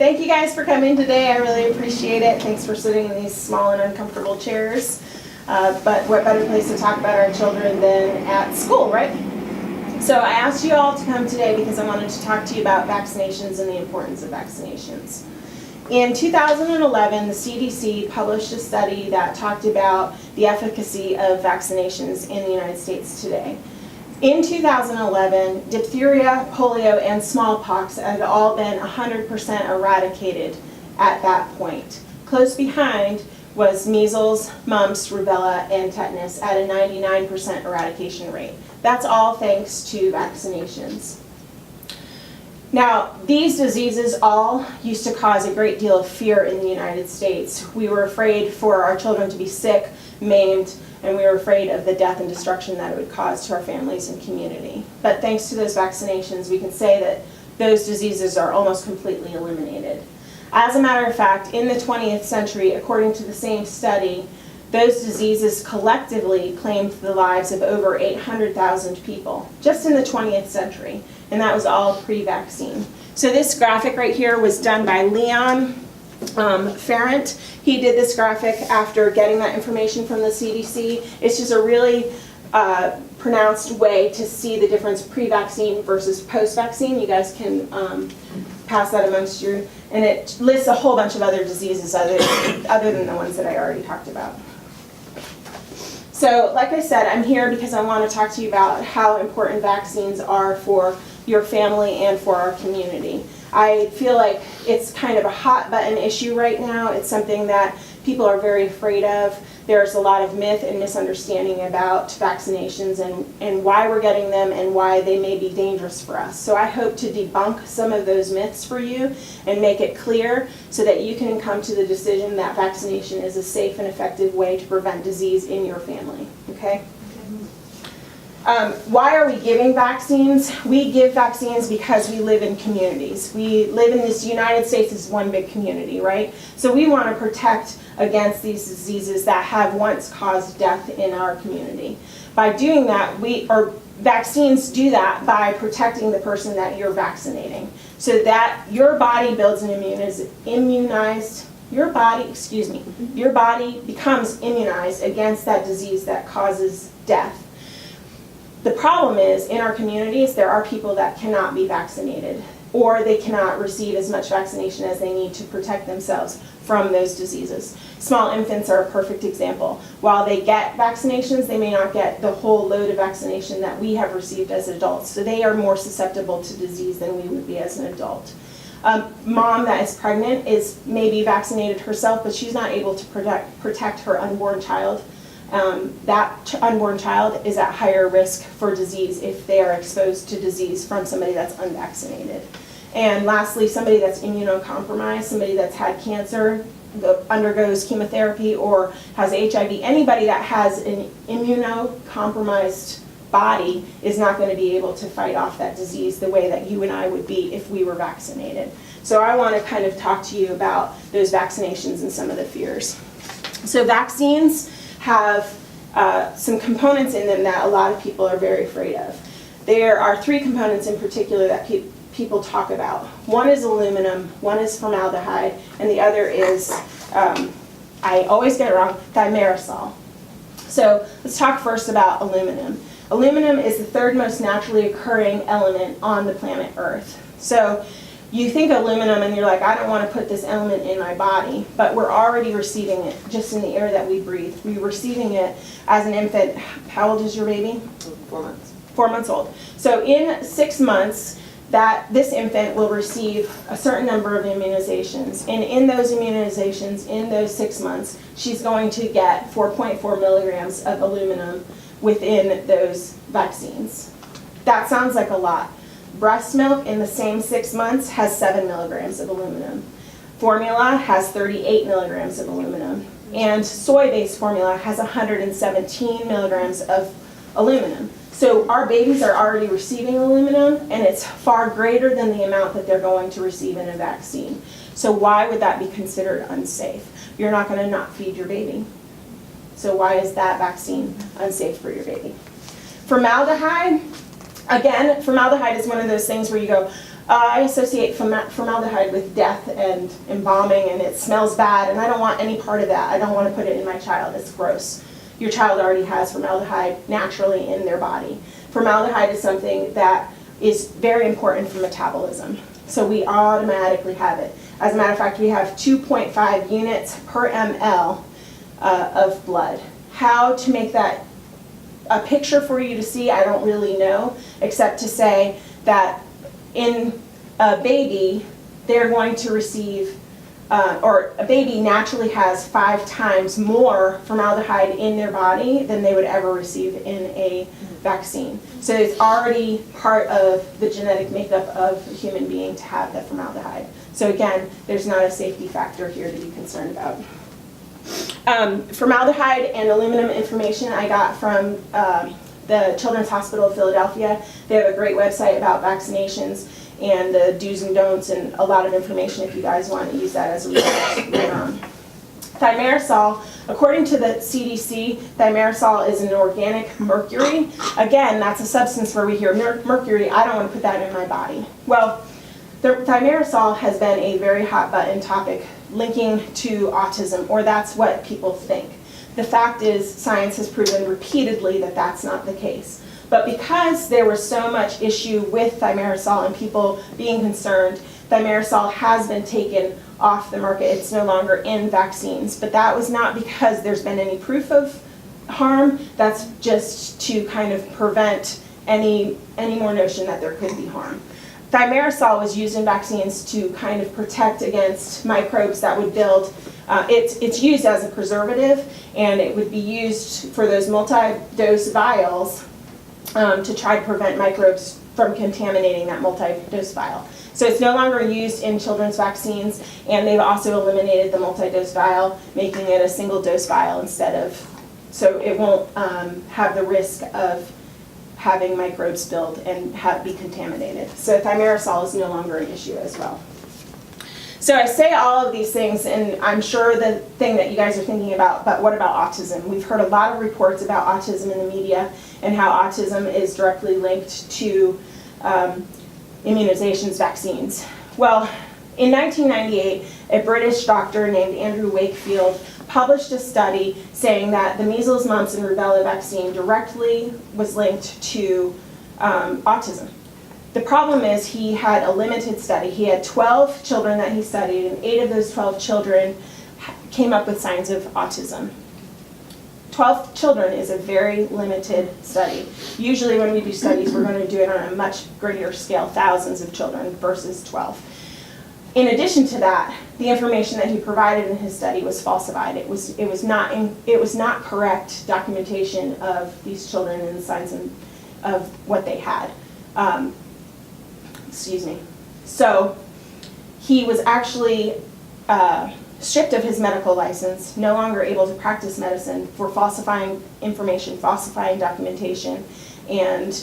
thank you guys for coming today. I really appreciate it. Thanks for sitting in these small and uncomfortable chairs. But what better place to talk about our children than at school, right? So I asked you all to come today because I wanted to talk to you about vaccinations and the importance of vaccinations. In 2011, the CDC published a study that talked about the efficacy of vaccinations in the United States today. In 2011, diphtheria, polio, and smallpox had all been 100% eradicated at that point. Close behind was measles, mumps, rubella, and tetanus at a 99% eradication rate. That's all thanks to vaccinations. Now, these diseases all used to cause a great deal of fear in the United States. We were afraid for our children to be sick, maimed, and we were afraid of the death and destruction that it would cause to our families and community. But thanks to those vaccinations, we can say that those diseases are almost completely eliminated. As a matter of fact, in the 20th century, according to the same study, those diseases collectively claimed the lives of over 800,000 people, just in the 20th century, and that was all pre-vaccine. So this graphic right here was done by Leon Ferrant. He did this graphic after getting that information from the CDC. It's just a really pronounced way to see the difference pre-vaccine versus post-vaccine. You guys can pass that amongst you. And it lists a whole bunch of other diseases other than the ones that I already talked about. So, like I said, I'm here because I want to talk to you about how important vaccines are for your family and for our community. I feel like it's kind of a hot button issue right now. It's something that people are very afraid of. There's a lot of myth and misunderstanding about vaccinations and why we're getting them and why they may be dangerous for us. So I hope to debunk some of those myths for you and make it clear so that you can come to the decision that vaccination is a safe and effective way to prevent disease in your family. Okay? Why are we giving vaccines? We give vaccines because we live in communities. We live in this United States as one big community, right? So we want to protect against these diseases that have once caused death in our community. By doing that, vaccines do that by protecting the person that you're vaccinating, so that your body builds an your body becomes immunized against that disease that causes death. The problem is, in our communities, there are people that cannot be vaccinated, or they cannot receive as much vaccination as they need to protect themselves from those diseases. Small infants are a perfect example. While they get vaccinations, they may not get the whole load of vaccination that we have received as adults, so they are more susceptible to disease than we would be as an adult. Mom that is pregnant is maybe vaccinated herself, but she's not able to protect her unborn child. That unborn child is at higher risk for disease if they are exposed to disease from somebody that's unvaccinated. And lastly, somebody that's immunocompromised, somebody that's had cancer, undergoes chemotherapy, or has HIV, anybody that has an immunocompromised body is not going to be able to fight off that disease the way that you and I would be if we were vaccinated. So I want to kind of talk to you about those vaccinations and some of the fears. So vaccines have some components in them that a lot of people are very afraid of. There are three components in particular that people talk about. One is aluminum, one is formaldehyde, and the other is, I always get it wrong, thimerosal. So let's talk first about aluminum. Aluminum is the third most naturally occurring element on the planet Earth. So you think aluminum and you're like, I don't want to put this element in my body, but we're already receiving it just in the air that we breathe. We're receiving it as an infant. How old is your baby? 4 months. 4 months old. So in 6 months, this infant will receive a certain number of immunizations. And in those immunizations, in those 6 months, she's going to get 4.4 milligrams of aluminum within those vaccines. That sounds like a lot. Breast milk in the same 6 months has 7 milligrams of aluminum. Formula has 38 milligrams of aluminum. And soy-based formula has 117 milligrams of aluminum. So our babies are already receiving aluminum, and it's far greater than the amount that they're going to receive in a vaccine. So why would that be considered unsafe? You're not going to not feed your baby. So why is that vaccine unsafe for your baby? Formaldehyde, again, formaldehyde is one of those things where you go, I associate formaldehyde with death and embalming, and it smells bad, and I don't want any part of that. I don't want to put it in my child. It's gross. Your child already has formaldehyde naturally in their body. Formaldehyde is something that is very important for metabolism, so we automatically have it. As a matter of fact, we have 2.5 units per ml of blood. How to make that a picture for you to see, I don't really know, except to say that in a baby, they're going to receive, or a baby naturally has 5 times more formaldehyde in their body than they would ever receive in a vaccine. So it's already part of the genetic makeup of a human being to have the formaldehyde. So again, there's not a safety factor here to be concerned about. Formaldehyde and aluminum information I got from the Children's Hospital of Philadelphia. They have a great website about vaccinations and the do's and don'ts, and a lot of information if you guys want to use that as a resource later on. Thimerosal, according to the CDC, thimerosal is an organic mercury. Again, that's a substance where we hear mercury, I don't want to put that in my body. Well, the thimerosal has been a very hot button topic linking to autism, or that's what people think. The fact is, science has proven repeatedly that that's not the case. But because there was so much issue with thimerosal and people being concerned, thimerosal has been taken off the market. It's no longer in vaccines. But that was not because there's been any proof of harm. That's just to kind of prevent any more notion that there could be harm. Thimerosal was used in vaccines to kind of protect against microbes that would build. It's used as a preservative, and it would be used for those multi-dose vials to try to prevent microbes from contaminating that multi-dose vial. So it's no longer used in children's vaccines, and they've also eliminated the multi-dose vial, making it a single-dose vial instead of, so it won't have the risk of having microbes build and be contaminated. So thimerosal is no longer an issue as well. So I say all of these things, and I'm sure the thing that you guys are thinking about, but what about autism? We've heard a lot of reports about autism in the media and how autism is directly linked to immunizations, vaccines. Well, in 1998, a British doctor named Andrew Wakefield published a study saying that the measles, mumps, and rubella vaccine directly was linked to autism. The problem is he had a limited study. He had 12 children that he studied, and 8 of those 12 children came up with signs of autism. 12 children is a very limited study. Usually when we do studies, we're going to do it on a much greater scale, thousands of children versus 12. In addition to that, the information that he provided in his study was falsified. It was not correct documentation of these children and the signs of what they had. So he was actually stripped of his medical license, no longer able to practice medicine for falsifying information, falsifying documentation, and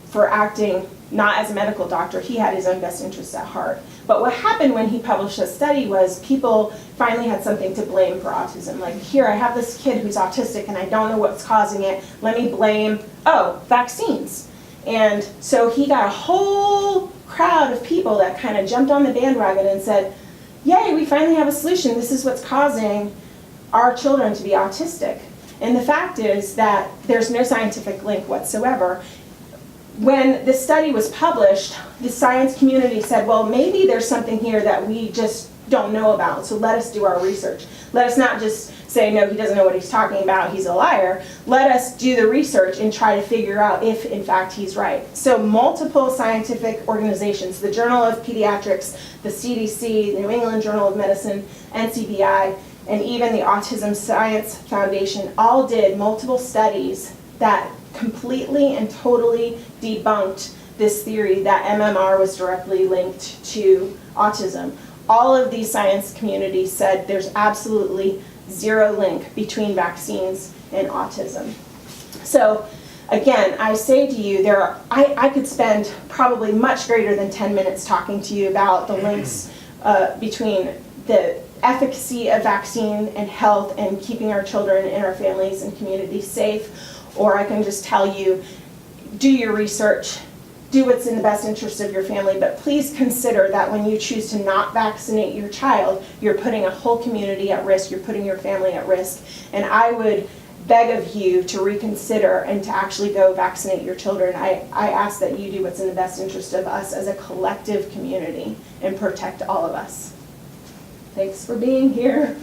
for acting not as a medical doctor. He had his own best interests at heart. But what happened when he published a study was people finally had something to blame for autism. Like, here, I have this kid who's autistic and I don't know what's causing it. Let me blame, vaccines. And so he got a whole crowd of people that kind of jumped on the bandwagon and said, yay, we finally have a solution. This is what's causing our children to be autistic. And the fact is that there's no scientific link whatsoever. When this study was published, the science community said, well, maybe there's something here that we just don't know about, so let us do our research. Let us not just say, no, he doesn't know what he's talking about, he's a liar. Let us do the research and try to figure out if, in fact, he's right. So multiple scientific organizations, the Journal of Pediatrics, the CDC, the New England Journal of Medicine, NCBI, and even the Autism Science Foundation all did multiple studies that completely and totally debunked this theory that MMR was directly linked to autism. All of these science communities said there's absolutely zero link between vaccines and autism. So again, I say to you, I could spend probably much greater than 10 minutes talking to you about the links between the efficacy of vaccine and health and keeping our children and our families and communities safe. Or I can just tell you, do your research, do what's in the best interest of your family, but please consider that when you choose to not vaccinate your child, you're putting a whole community at risk, you're putting your family at risk. And I would beg of you to reconsider and to actually go vaccinate your children. I ask that you do what's in the best interest of us as a collective community and protect all of us. Thanks for being here.